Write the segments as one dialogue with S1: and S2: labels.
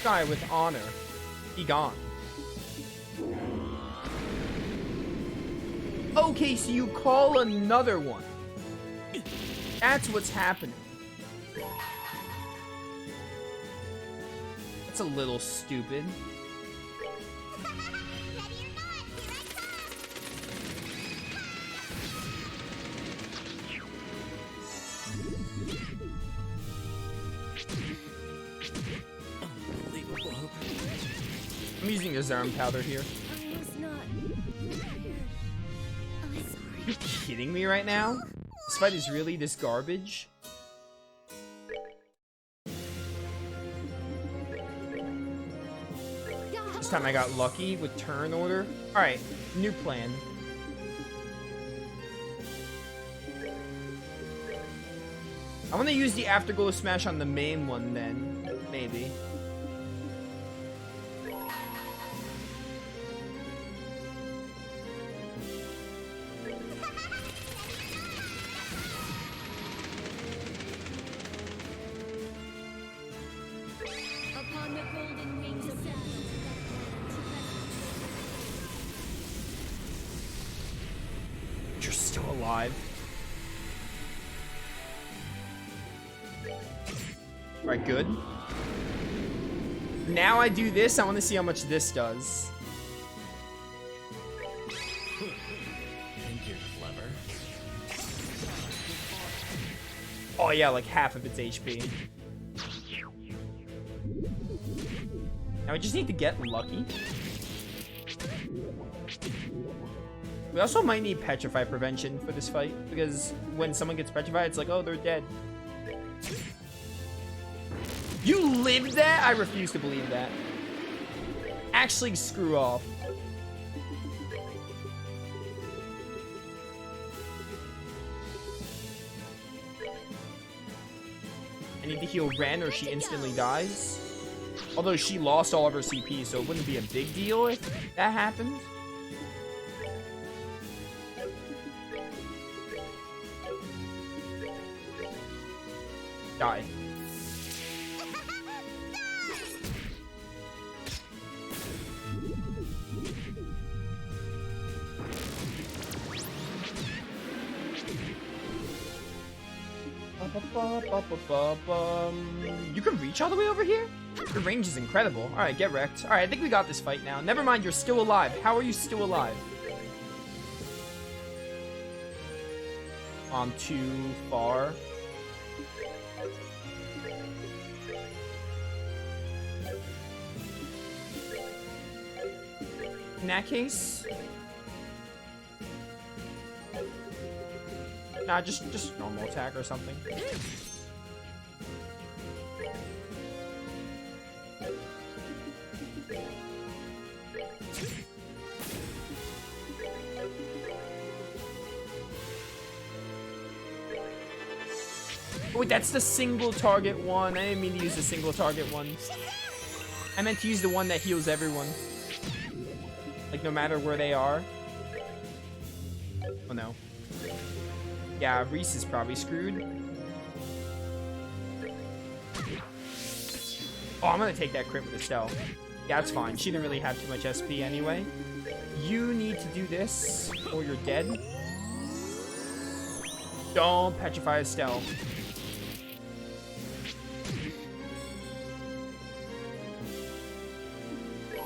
S1: guy with honor. Be gone. Okay, so you call another one. That's what's happening. That's a little stupid. I'm using a Zarm powder here. Are you kidding me right now? This fight is really this garbage? This time I got lucky with turn order. Alright, new plan. I want to use the Afterglow Smash on the main one then. Maybe. You're still alive. Alright, good. Now I do this, I want to see how much this does.
S2: Think you're clever?
S1: Oh yeah, like half of its HP. Now we just need to get lucky. We also might need Petrify prevention for this fight, because when someone gets petrified, it's like, oh, they're dead. You lived that? I refuse to believe that. Actually, screw off. I need to heal Ren or she instantly dies. Although she lost all of her CP, so it wouldn't be a big deal if that happened. Die. You can reach all the way over here? Your range is incredible. Alright, get wrecked. Alright, I think we got this fight now. Never mind, you're still alive. How are you still alive? I'm too far. In that case... Nah, just normal attack or something. Wait, that's the single target one. I didn't mean to use the single target one. I meant to use the one that heals everyone. Like, no matter where they are. Oh, no. Yeah, Reese is probably screwed. Oh, I'm gonna take that crit with Estelle. Yeah, that's fine. She didn't really have too much SP anyway. You need to do this, or you're dead. Don't petrify Estelle.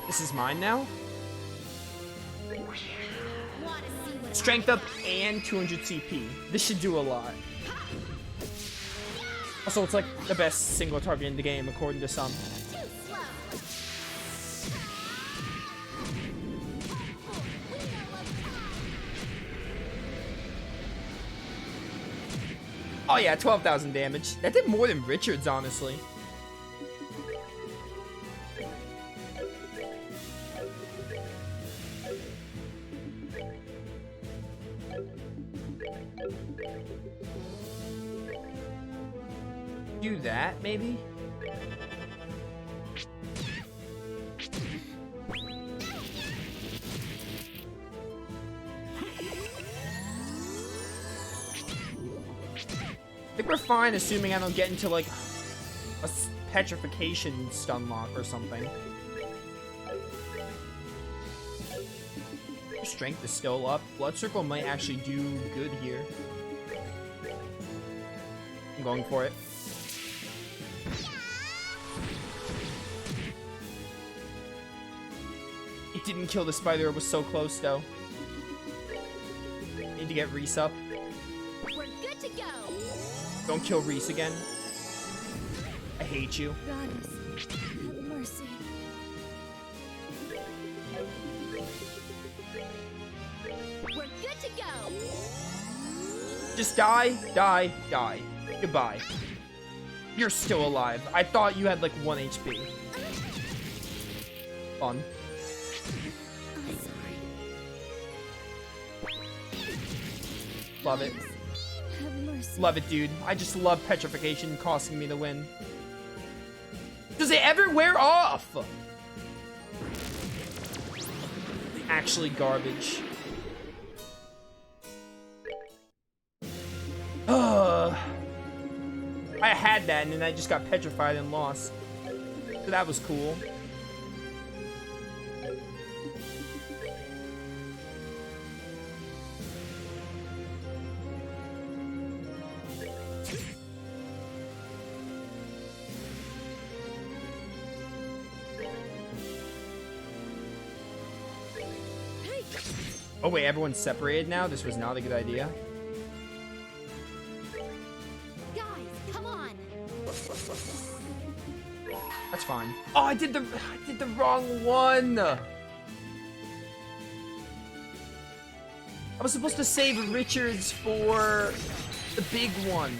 S1: This is mine now. Strength up and 200 CP. This should do a lot. Also, it's like the best single target in the game, according to some. Oh yeah, 12,000 damage. That did more than Richard's, honestly. Do that, maybe? I think we're fine, assuming I don't get into, like... petrification stun lock or something. Strength is still up. Blood Circle might actually do good here. I'm going for it. It didn't kill the spider. It was so close, though. Need to get Reese up.
S3: We're good to go.
S1: Don't kill Reese again. I hate you.
S3: Goddess, have mercy. We're good to go.
S1: Just die, die, die. Goodbye. You're still alive. I thought you had like 1 HP. Fun.
S3: I'm sorry.
S1: Love it.
S3: Have mercy.
S1: Love it, dude. I just love petrification costing me the win. Does it ever wear off? Actually garbage. I had that and then I just got petrified and lost. So that was cool. Oh wait, everyone's separated now? This was not a good idea.
S3: Guys, come on.
S1: That's fine. Oh, I did the wrong one. I was supposed to save Richards for the big one.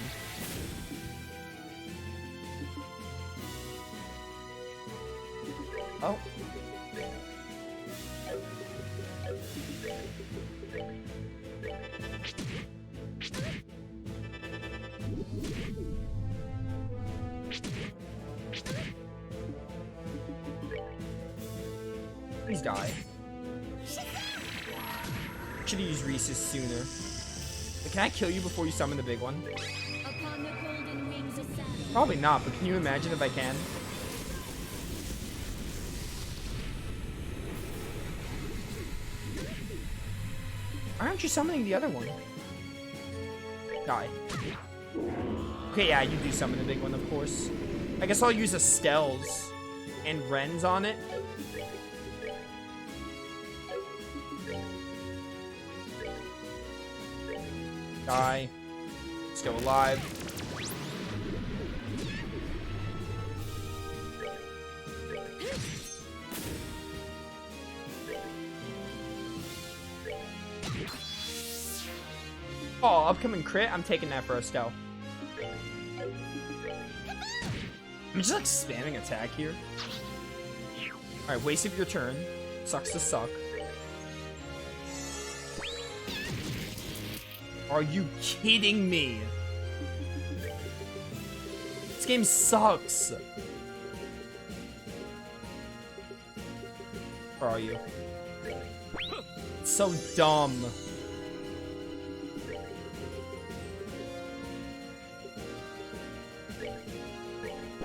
S1: Oh. Please die. Should have used Reese's sooner. But can I kill you before you summon the big one?
S3: Upon the golden wings ascend.
S1: Probably not, but can you imagine if I can? Why aren't you summoning the other one? Die. Okay, yeah, you do summon the big one, of course. I guess I'll use Estelle's and Ren's on it. Die. Still alive. Oh, upcoming crit? I'm taking that for Estelle. I'm just like spamming attack here. Alright, waste of your turn. Sucks to suck. Are you kidding me? This game sucks. Where are you? It's so dumb.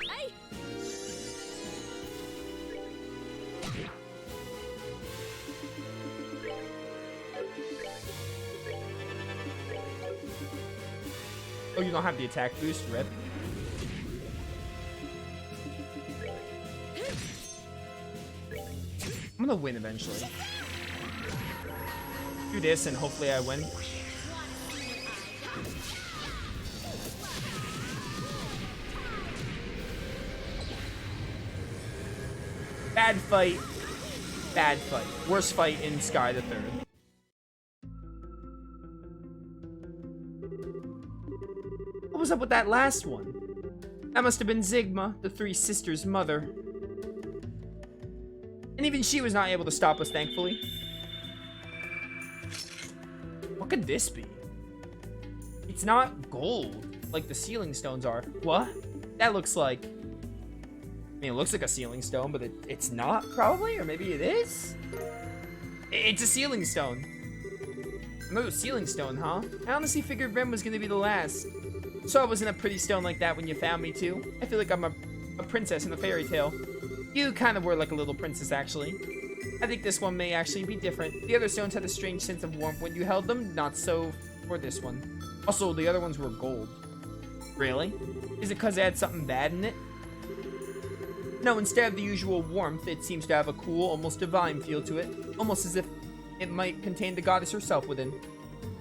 S3: Hey.
S1: Oh, you don't have the attack boost, rip. I'm gonna win eventually. Do this and hopefully I win. Bad fight. Bad fight. Worst fight in Sky the Third. What was up with that last one? That must have been Zigma, the three sisters' mother. And even she was not able to stop us, thankfully. What could this be? It's not gold, like the sealing stones are. What? That looks like... I mean, it looks like a sealing stone, but it's not, probably? Or maybe it is? It's a sealing stone. Another sealing stone, huh? I honestly figured Ren was gonna be the last. So I wasn't a pretty stone like that when you found me, too. I feel like I'm a a princess in a fairy tale. You kind of were like a little princess, actually. I think this one may actually be different. The other stones had a strange sense of warmth when you held them, not so for this one. Also, the other ones were gold. Really? Is it because it had something bad in it? No, instead of the usual warmth, it seems to have a cool, almost divine feel to it. Almost as if it might contain the goddess herself within.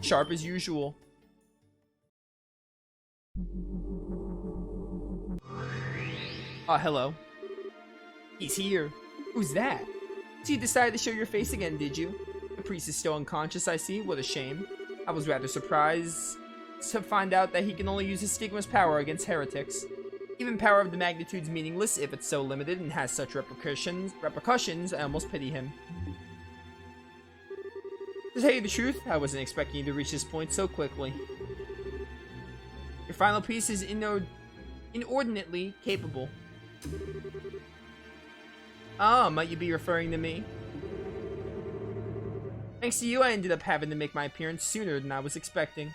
S1: Sharp as usual. Ah, hello. He's here. Who's that? So you decided to show your face again, did you? The priest is still unconscious, I see. What a shame. I was rather surprised to find out that he can only use his stigma's power against heretics. Even power of the magnitude's meaningless if it's so limited and has such repercussions, I almost pity him. To tell you the truth, I wasn't expecting you to reach this point so quickly. Your final piece is inordinately capable. Ah, might you be referring to me? Thanks to you, I ended up having to make my appearance sooner than I was expecting.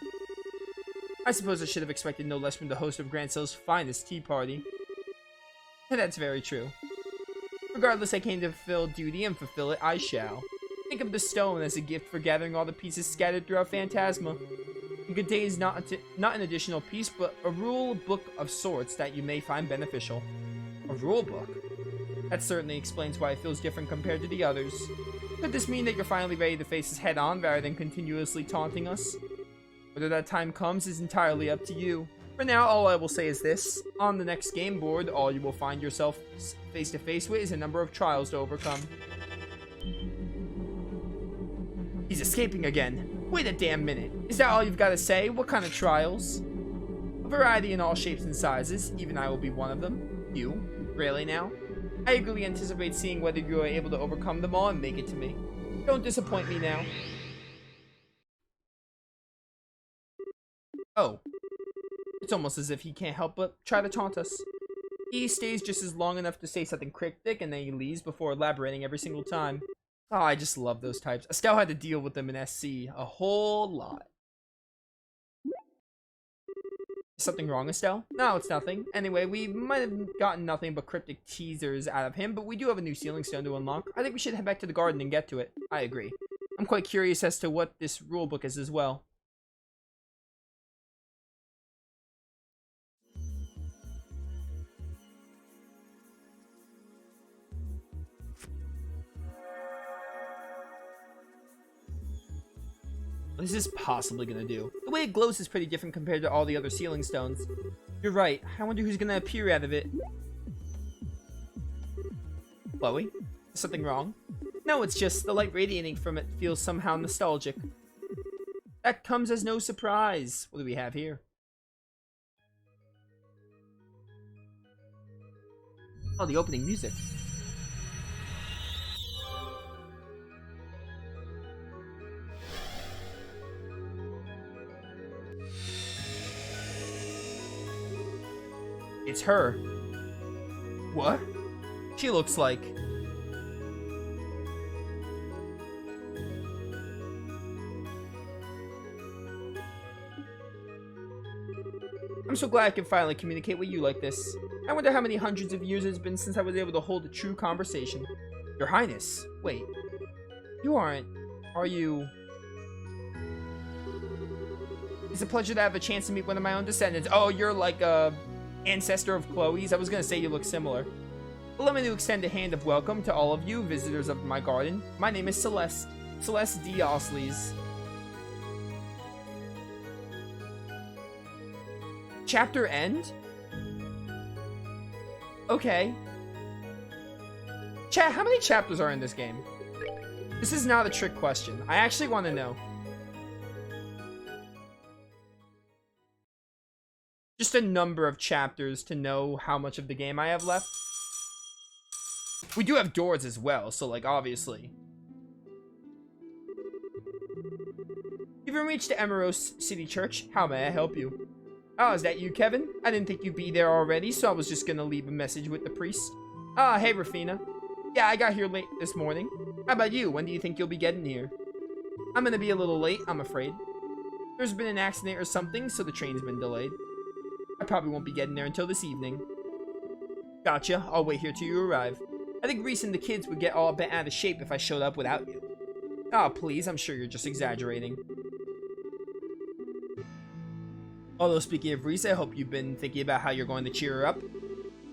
S1: I suppose I should have expected no less from the host of Grand Cell's finest tea party. That's very true. Regardless, I came to fulfill duty and fulfill it I shall. Think of the stone as a gift for gathering all the pieces scattered throughout Phantasma. It contains not an additional piece, but a rule book of sorts that you may find beneficial. A rule book? That certainly explains why it feels different compared to the others. Could this mean that you're finally ready to face us head-on rather than continuously taunting us? Whether that time comes is entirely up to you. For now, all I will say is this. On the next game board, all you will find yourself face-to-face with is a number of trials to overcome. He's escaping again. Wait a damn minute. Is that all you've got to say? What kind of trials? A variety in all shapes and sizes. Even I will be one of them. You? Really now? I eagerly anticipate seeing whether you are able to overcome them all and make it to me. Don't disappoint me now. Oh. It's almost as if he can't help but try to taunt us. He stays just as long enough to say something cryptic and then he leaves before elaborating every single time. Oh, I just love those types. Estelle had to deal with them in SC a whole lot. Is something wrong, Estelle? No, it's nothing. Anyway, we might have gotten nothing but cryptic teasers out of him, but we do have a new ceiling stone to unlock. I think we should head back to the garden and get to it. I agree. I'm quite curious as to what this rulebook is as well. What is this possibly gonna do? The way it glows is pretty different compared to all the other ceiling stones. You're right. I wonder who's gonna appear out of it. Chloe? Is something wrong? No, it's just the light radiating from it feels somehow nostalgic. That comes as no surprise. What do we have here? Oh, the opening music. It's her. What? She looks like... I'm so glad I can finally communicate with you like this. I wonder how many hundreds of years it's been since I was able to hold a true conversation. Your Highness. Wait. You aren't... Are you... It's a pleasure to have a chance to meet one of my own descendants. Oh, you're like a ancestor of Chloe's. I was gonna say you look similar. Allow me to extend a hand of welcome to all of you, visitors of my garden. My name is Celeste. Celeste D. Osleys. Chapter end? Okay. Chat, how many chapters are in this game? This is not a trick question. I actually want to know. Just a number of chapters to know how much of the game I have left. We do have doors as well, so like obviously. You've reached the Emerose City Church. How may I help you? Oh, is that you, Kevin? I didn't think you'd be there already, so I was just gonna leave a message with the priest. Ah, hey, Rafina. Yeah, I got here late this morning. How about you? When do you think you'll be getting here? I'm gonna be a little late, I'm afraid. There's been an accident or something, so the train's been delayed. I probably won't be getting there until this evening. Gotcha. I'll wait here till you arrive. I think Reese and the kids would get all bent out of shape if I showed up without you. Ah, please, I'm sure you're just exaggerating. Although, speaking of Reese, I hope you've been thinking about how you're going to cheer her up.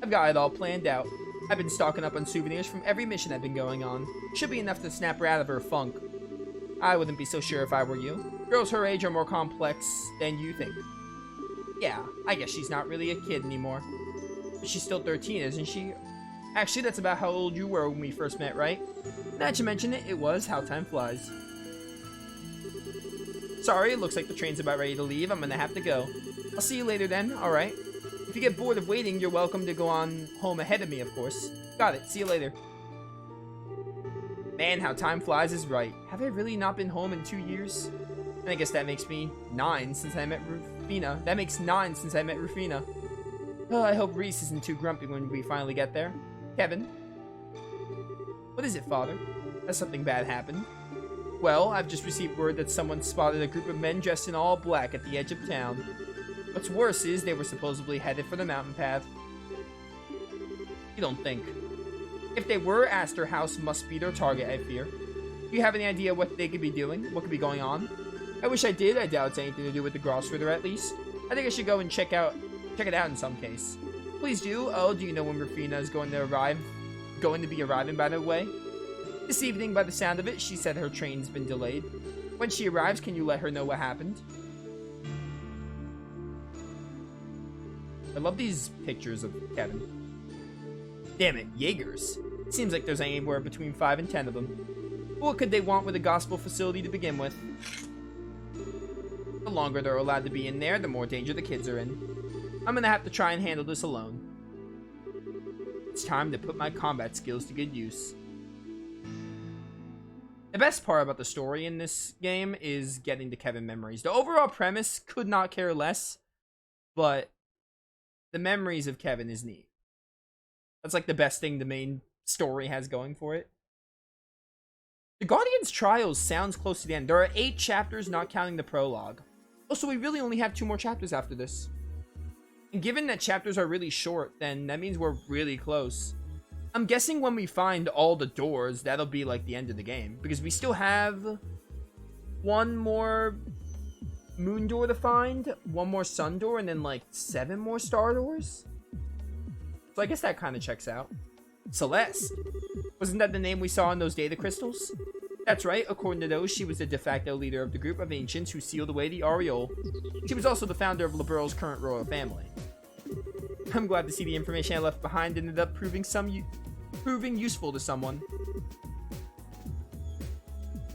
S1: I've got it all planned out. I've been stocking up on souvenirs from every mission I've been going on. Should be enough to snap her out of her funk. I wouldn't be so sure if I were you. Girls her age are more complex than you think. Yeah, I guess she's not really a kid anymore. She's still 13, isn't she? Actually, that's about how old you were when we first met, right? Now that you mention it, it was how time flies. Sorry, it looks like the train's about ready to leave. I'm gonna have to go. I'll see you later then, alright? If you get bored of waiting, you're welcome to go on home ahead of me, of course. Got it, see you later. Man, how time flies is right. Have I really not been home in 2 years? And I guess that makes me 9 since I met Rufina. That makes 9 since I met Rufina. Oh, I hope Reese isn't too grumpy when we finally get there. Kevin? What is it, Father? Has something bad happened? Well, I've just received word that someone spotted a group of men dressed in all black at the edge of town. What's worse is they were supposedly headed for the mountain path. You don't think. If they were, Astor House must be their target, I fear. Do you have any idea what they could be doing? What could be going on? I wish I did. I doubt it's anything to do with the Grossritter, at least. I think I should go and check it out in some case. Please do. Oh, do you know when Rufina is going to be arriving, by the way? This evening, by the sound of it, she said her train's been delayed. When she arrives, can you let her know what happened? I love these pictures of Kevin. Damn it, Jaegers. It seems like there's anywhere between 5 and 10 of them. What could they want with a gospel facility to begin with? The longer they're allowed to be in there, the more danger the kids are in. I'm gonna have to try and handle this alone. It's time to put my combat skills to good use. The best part about the story in this game is getting the Kevin memories. The overall premise could not care less, but the memories of Kevin is neat. That's like the best thing the main story has going for it. The Guardian's Trials sounds close to the end. There are 8 chapters, not counting the prologue. Also, we really only have 2 more chapters after this. And given that chapters are really short, then that means we're really close. I'm guessing when we find all the doors, that'll be like the end of the game. Because we still have 1 more moon door to find, 1 more sun door, and then like 7 more star doors. So I guess that kind of checks out. Celeste. Wasn't that the name we saw in those data crystals? That's right, according to those, she was the de facto leader of the group of ancients who sealed away the Aureole. She was also the founder of Liberl's current royal family. I'm glad to see the information I left behind ended up proving useful to someone.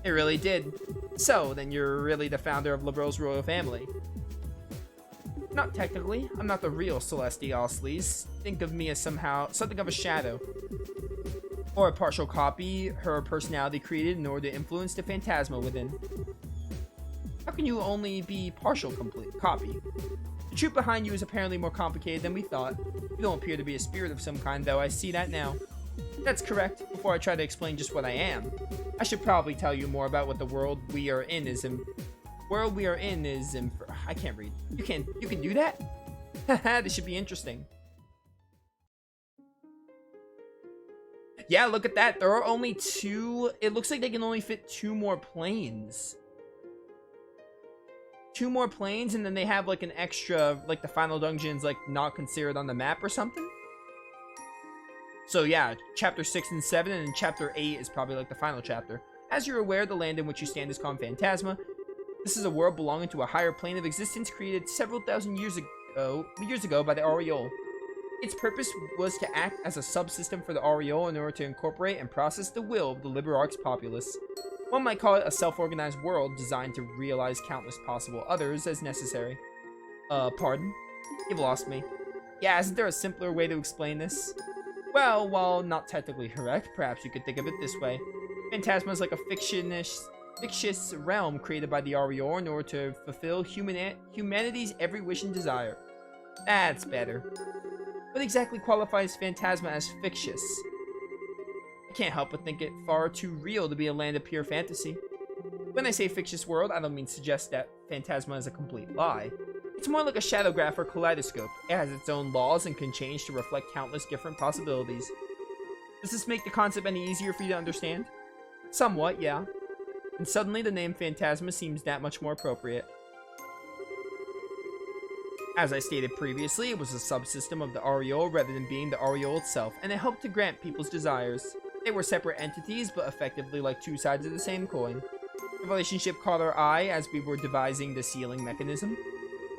S1: It really did. So, then you're really the founder of Liberl's royal family. Not technically. I'm not the real Celeste Osleys. Think of me as something of a shadow. Or a partial copy, her personality created in order to influence the phantasma within. How can you only be partial copy? The truth behind you is apparently more complicated than we thought. You don't appear to be a spirit of some kind, though. I see that now. That's correct. Before I try to explain just what I am, I should probably tell you more about what the world we are in is I can't read. You can do that? Haha, this should be interesting. Yeah, look at that. There are only 2. It looks like they can only fit 2 more planes. 2 more planes, and then they have like an extra, like the final dungeon's like not considered on the map or something. So yeah, chapter 6 and 7, and chapter 8 is probably like the final chapter. As you're aware, the land in which you stand is called Phantasma. This is a world belonging to a higher plane of existence created several thousand years ago by the Aureole. Its purpose was to act as a subsystem for the Aureole in order to incorporate and process the will of the Liberarch's populace. One might call it a self-organized world designed to realize countless possible others as necessary. Pardon? You've lost me. Yeah, isn't there a simpler way to explain this? Well, while not technically correct, perhaps you could think of it this way. Phantasma is like a fictitious realm created by the Aureole in order to fulfill humanity's every wish and desire. That's better. What exactly qualifies Phantasma as fictitious? I can't help but think it far too real to be a land of pure fantasy. When I say fictitious world, I don't mean to suggest that Phantasma is a complete lie. It's more like a shadowgraph or kaleidoscope. It has its own laws and can change to reflect countless different possibilities. Does this make the concept any easier for you to understand? Somewhat, yeah. And suddenly the name Phantasma seems that much more appropriate. As I stated previously, it was a subsystem of the Aureole rather than being the Aureole itself, and it helped to grant people's desires. They were separate entities, but effectively like two sides of the same coin. The relationship caught our eye as we were devising the sealing mechanism.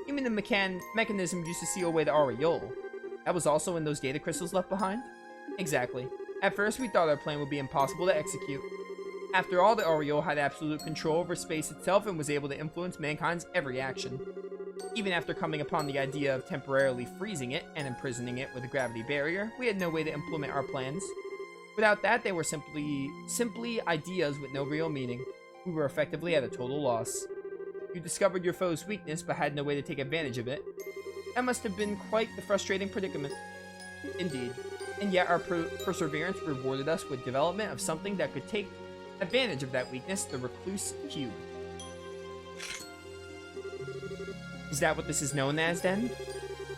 S1: You mean the mechanism used to seal away the Aureole? That was also in those data crystals left behind? Exactly. At first, we thought our plan would be impossible to execute. After all, the Aureole had absolute control over space itself and was able to influence mankind's every action. Even after coming upon the idea of temporarily freezing it and imprisoning it with a gravity barrier, we had no way to implement our plans. Without that, they were simply ideas with no real meaning. We were effectively at a total loss. You discovered your foe's weakness but had no way to take advantage of it. That must have been quite the frustrating predicament. Indeed. And yet our perseverance rewarded us with development of something that could take advantage of that weakness, the Recluse Cube. Is that what this is known as, then?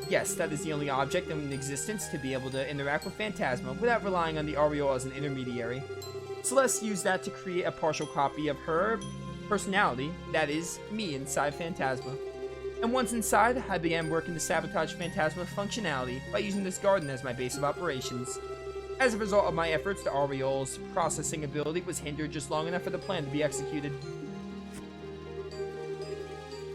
S1: Yes, that is the only object in existence to be able to interact with Phantasma without relying on the Aureole as an intermediary. Celeste used that to create a partial copy of her personality, that is, me inside Phantasma. And once inside, I began working to sabotage Phantasma's functionality by using this garden as my base of operations. As a result of my efforts, the Aureole's processing ability was hindered just long enough for the plan to be executed.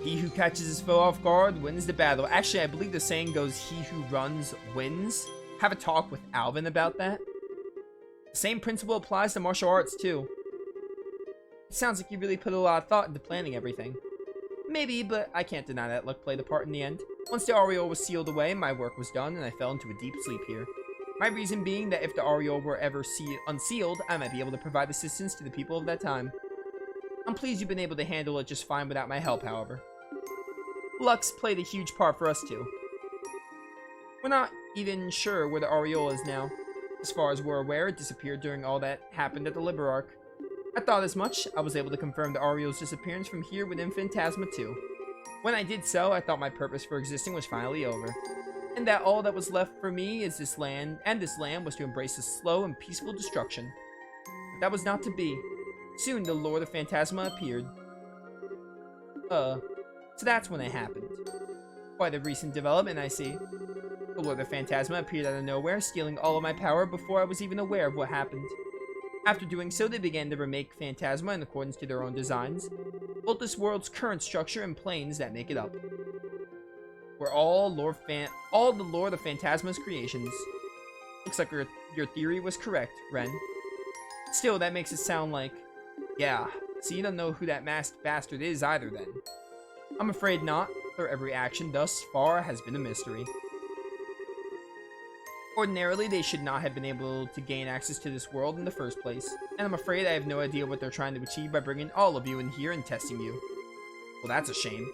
S1: He who catches his foe off guard wins the battle. Actually, I believe the saying goes, he who runs wins. Have a talk with Alvin about that. The same principle applies to martial arts, too. It sounds like you really put a lot of thought into planning everything. Maybe, but I can't deny that luck played a part in the end. Once the Aureole was sealed away, my work was done, and I fell into a deep sleep here. My reason being that if the Aureole were ever unsealed, I might be able to provide assistance to the people of that time. I'm pleased you've been able to handle it just fine without my help, however. Luck's played a huge part for us too. We're not even sure where the Aureole is now. As far as we're aware, it disappeared during all that happened at the Liber Arc. I thought as much. I was able to confirm the Aureole's disappearance from here within Phantasma too. When I did so, I thought my purpose for existing was finally over. And that all that was left for me is this land, and this land was to embrace a slow and peaceful destruction. But that was not to be. Soon the Lord of Phantasma appeared. So that's when it happened. Quite a recent development, I see. The Lord of Phantasma appeared out of nowhere, stealing all of my power before I was even aware of what happened. After doing so, they began to remake Phantasma in accordance to their own designs, built this world's current structure and planes that make it up. We're all the Lord of Phantasma's creations. Looks like your theory was correct, Ren. Still, that makes it sound like, yeah, so you don't know who that masked bastard is either then. I'm afraid not. Their every action thus far has been a mystery. Ordinarily, they should not have been able to gain access to this world in the first place, and I'm afraid I have no idea what they're trying to achieve by bringing all of you in here and testing you. Well, that's a shame.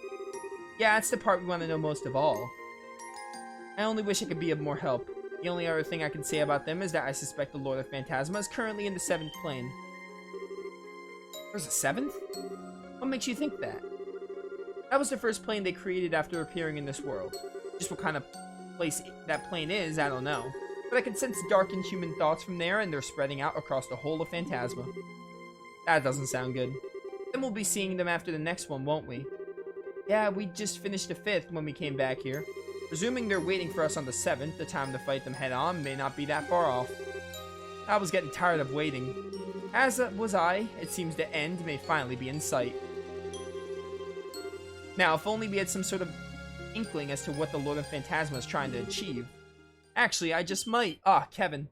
S1: Yeah, that's the part we want to know most of all. I only wish I could be of more help. The only other thing I can say about them is that I suspect the Lord of Phantasma is currently in the 7th plane. There's a 7th? What makes you think that? That was the first plane they created after appearing in this world. Just what kind of place that plane is, I don't know. But I can sense dark and human thoughts from there, and they're spreading out across the whole of Phantasma. That doesn't sound good. Then we'll be seeing them after the next one, won't we? Yeah, we just finished the 5th when we came back here. Presuming they're waiting for us on the 7th, the time to fight them head-on may not be that far off. I was getting tired of waiting. As was I, it seems the end may finally be in sight. Now, if only we had some sort of inkling as to what the Lord of Phantasma is trying to achieve. Actually, I just might. Ah, Kevin.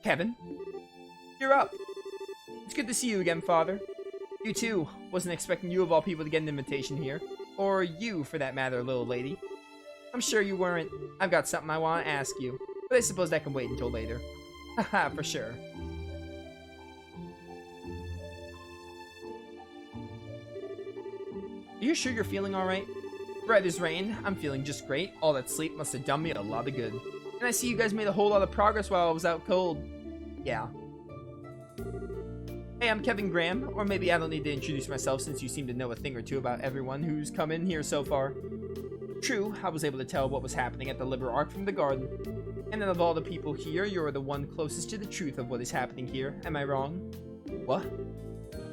S1: Kevin? You're up. It's good to see you again, Father. You too. Wasn't expecting you of all people to get an invitation here. Or you, for that matter, little lady. I'm sure you weren't. I've got something I want to ask you, but I suppose that can wait until later. Haha, for sure. Are you sure you're feeling alright? Bright as rain, I'm feeling just great. All that sleep must have done me a lot of good. And I see you guys made a whole lot of progress while I was out cold. Yeah. Hey, I'm Kevin Graham, or maybe I don't need to introduce myself since you seem to know a thing or two about everyone who's come in here so far. True, I was able to tell what was happening at the Liber Arc from the garden. And then of all the people here, you're the one closest to the truth of what is happening here. Am I wrong? What?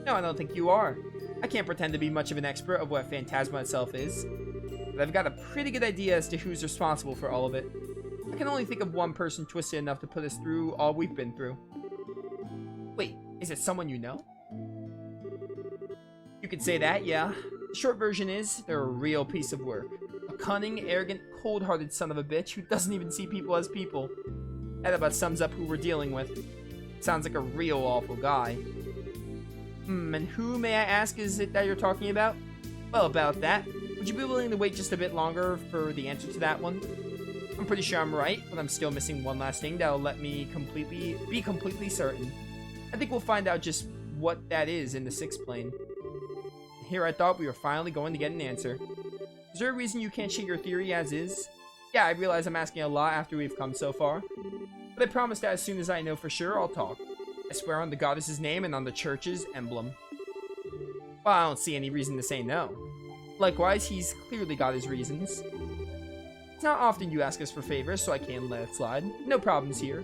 S1: No, I don't think you are. I can't pretend to be much of an expert of what Phantasma itself is, but I've got a pretty good idea as to who's responsible for all of it. I can only think of one person twisted enough to put us through all we've been through. Wait, is it someone you know? You could say that, yeah. The short version is, they're a real piece of work. A cunning, arrogant, cold-hearted son of a bitch who doesn't even see people as people. That about sums up who we're dealing with. Sounds like a real awful guy. And who, may I ask, is it that you're talking about? Well, about that, would you be willing to wait just a bit longer for the answer to that one? I'm pretty sure I'm right, but I'm still missing one last thing that'll let me be completely certain. I think we'll find out just what that is in the 6th plane. Here I thought we were finally going to get an answer. Is there a reason you can't shake your theory as is? Yeah, I realize I'm asking a lot after we've come so far, but I promise that as soon as I know for sure, I'll talk. I swear on the goddess's name and on the church's emblem. Well, I don't see any reason to say no. Likewise, he's clearly got his reasons. It's not often you ask us for favors, so I can let it slide. No problems here.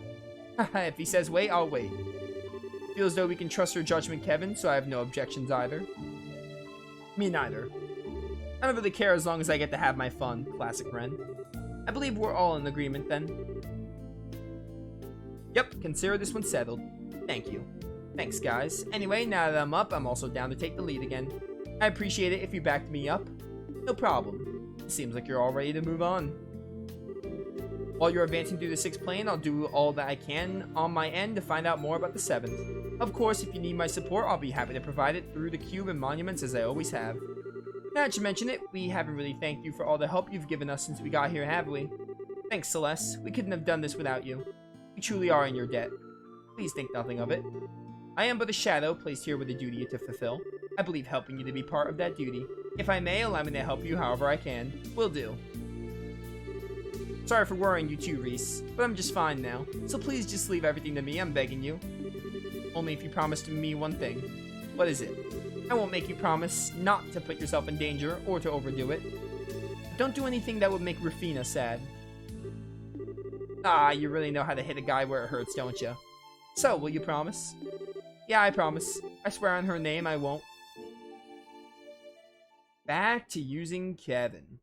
S1: If he says wait, I'll wait. Feels though we can trust your judgment, Kevin, so I have no objections either. Me neither. I don't really care as long as I get to have my fun, classic Ren. I believe we're all in agreement then. Yep, consider this one settled. Thank you. Thanks, guys. Anyway, now that I'm up, I'm also down to take the lead again. I appreciate it if you backed me up. No problem. It seems like you're all ready to move on. While you're advancing through the 6th plane, I'll do all that I can on my end to find out more about the 7th. Of course, if you need my support, I'll be happy to provide it through the cube and monuments as I always have. Now that you mention it, we haven't really thanked you for all the help you've given us since we got here, have we? Thanks, Celeste. We couldn't have done this without you. We truly are in your debt. Please think nothing of it. I am but a shadow placed here with a duty to fulfill. I believe helping you to be part of that duty. If I may, allow me to help you however I can. Will do. Sorry for worrying you too, Reese, but I'm just fine now. So please just leave everything to me, I'm begging you. Only if you promise me one thing. What is it? I won't make you promise not to put yourself in danger or to overdo it. But don't do anything that would make Rufina sad. Ah, you really know how to hit a guy where it hurts, don't you? So, will you promise? Yeah, I promise. I swear on her name I won't. Back to using Kevin.